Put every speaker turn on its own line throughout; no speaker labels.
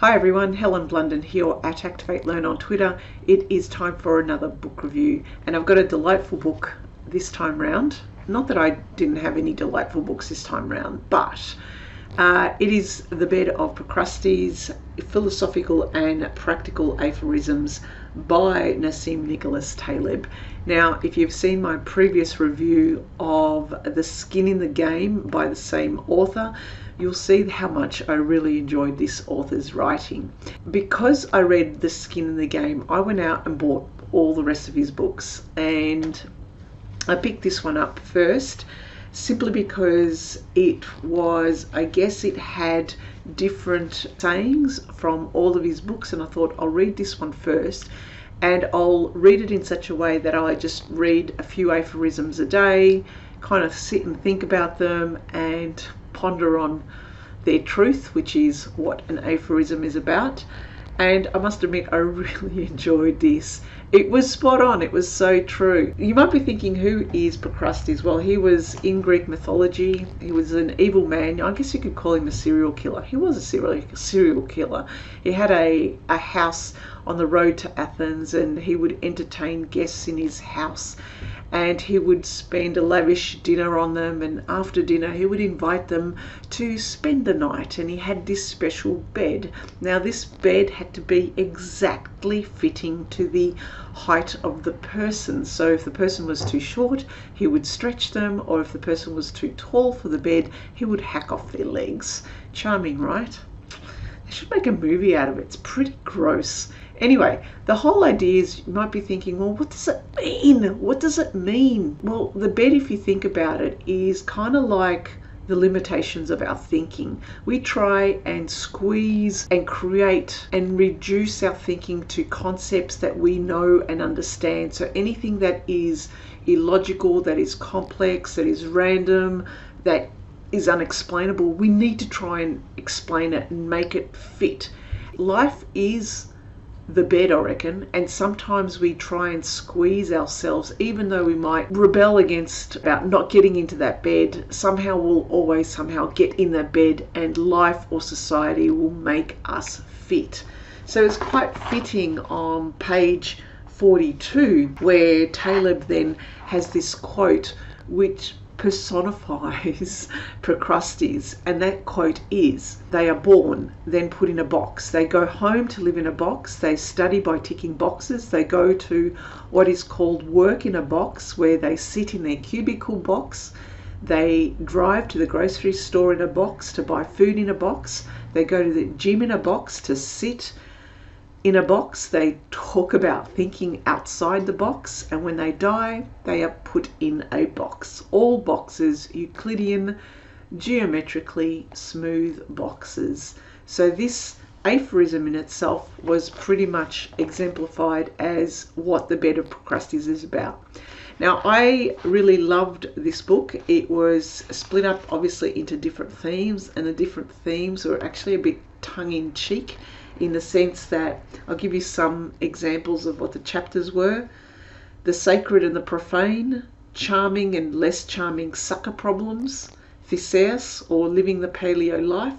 Hi everyone, Helen Blunden here at Activate Learn on Twitter. It is time for another book review, and I've got a delightful book this time round. Not that I didn't have any delightful books this time round, but it is The Bed of Procrustes, Philosophical and Practical Aphorisms by Nassim Nicholas Taleb. Now, if you've seen my previous review of The Skin in the Game by the same author, you'll see how much I really enjoyed this author's writing. Because I read The Skin in the Game, I went out and bought all the rest of his books, and I picked this one up first simply because it was, I guess it had different sayings from all of his books, and I thought I'll read this one first, and I'll read it in such a way that I just read a few aphorisms a day, kind of sit and think about them and ponder on their truth, which is what an aphorism is about. And I must admit, I really enjoyed this. It was spot on. It was so true. You might be thinking, who is Procrustes? Well, he was in Greek mythology. He was an evil man. I guess you could call him a serial killer. He was a serial killer. He had a house on the road to Athens, and he would entertain guests in his house, and he would spend a lavish dinner on them, and after dinner he would invite them to spend the night, and he had this special bed. Now, this bed had to be exactly fitting to the height of the person. So if the person was too short, he would stretch them, or if the person was too tall for the bed, he would hack off their legs. Charming, right? They should make a movie out of it. It's pretty gross. Anyway, the whole idea is, you might be thinking, well, what does it mean? What does it mean? Well, the bed, if you think about it, is kind of like the limitations of our thinking. We try and squeeze and create and reduce our thinking to concepts that we know and understand. So anything that is illogical, that is complex, that is random, that is unexplainable, we need to try and explain it and make it fit. Life is the bed, I reckon, and sometimes we try and squeeze ourselves, even though we might rebel against about not getting into that bed. Somehow we'll always somehow get in that bed, and life or society will make us fit. So it's quite fitting on page 42 where Taleb then has this quote which personifies Procrustes, and that quote is, they are born, then put in a box. They go home to live in a box. They study by ticking boxes. They go to what is called work in a box, where they sit in their cubicle box. They drive to the grocery store in a box to buy food in a box. They go to the gym in a box to sit in a box. They talk about thinking outside the box, and when they die, they are put in a box. All boxes, Euclidean, geometrically smooth boxes. So this aphorism in itself was pretty much exemplified as what The Bed of Procrustes is about. Now, I really loved this book. It was split up obviously into different themes, and the different themes were actually a bit tongue-in-cheek, in the sense that I'll give you some examples of what the chapters were. The sacred and the profane, charming and less charming sucker problems, Theseus, or living the paleo life,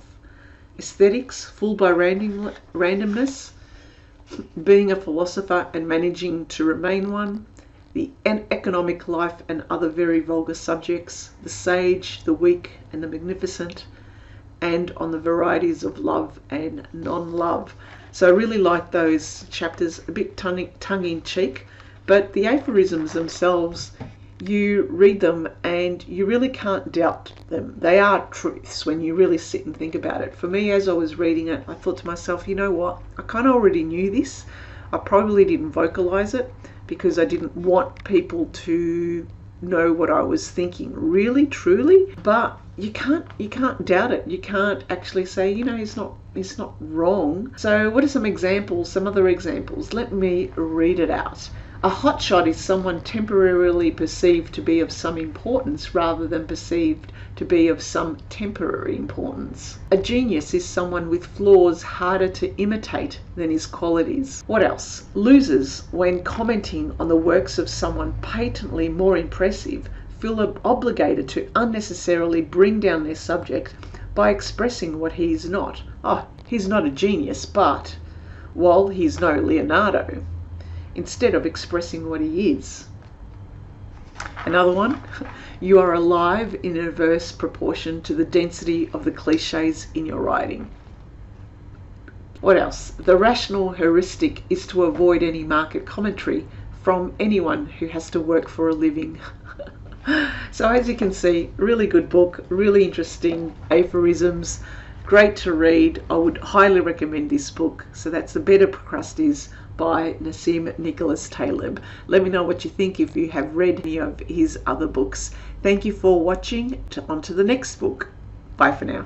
aesthetics, fooled by randomness, being a philosopher and managing to remain one, the economic life and other very vulgar subjects, the sage, the weak and the magnificent, and on the varieties of love and non-love. So I really like those chapters, a bit tongue-in-cheek, but the aphorisms themselves, you read them and you really can't doubt them. They are truths when you really sit and think about it. For me, as I was reading it, I thought to myself, you know what, I kind of already knew this. I probably didn't vocalize it because I didn't want people to know what I was thinking, really, truly. But you can't doubt it. You can't actually say, you know, it's not wrong. So what are some examples, some other examples? Let me read it out. A hotshot is someone temporarily perceived to be of some importance rather than perceived to be of some temporary importance. A genius is someone with flaws harder to imitate than his qualities. What else? Losers, when commenting on the works of someone patently more impressive, feel obligated to unnecessarily bring down their subject by expressing what he is not. Oh, He's not a genius, but while he's no Leonardo, instead of expressing what he is. Another one, you are alive in inverse proportion to the density of the cliches in your writing. What else? The rational heuristic is to avoid any market commentary from anyone who has to work for a living. So as you can see, really good book, really interesting aphorisms, great to read. I would highly recommend this book. So that's The Better Procrustes by Nassim Nicholas Taleb. Let me know what you think if you have read any of his other books. Thank you for watching. On to the next book. Bye for now.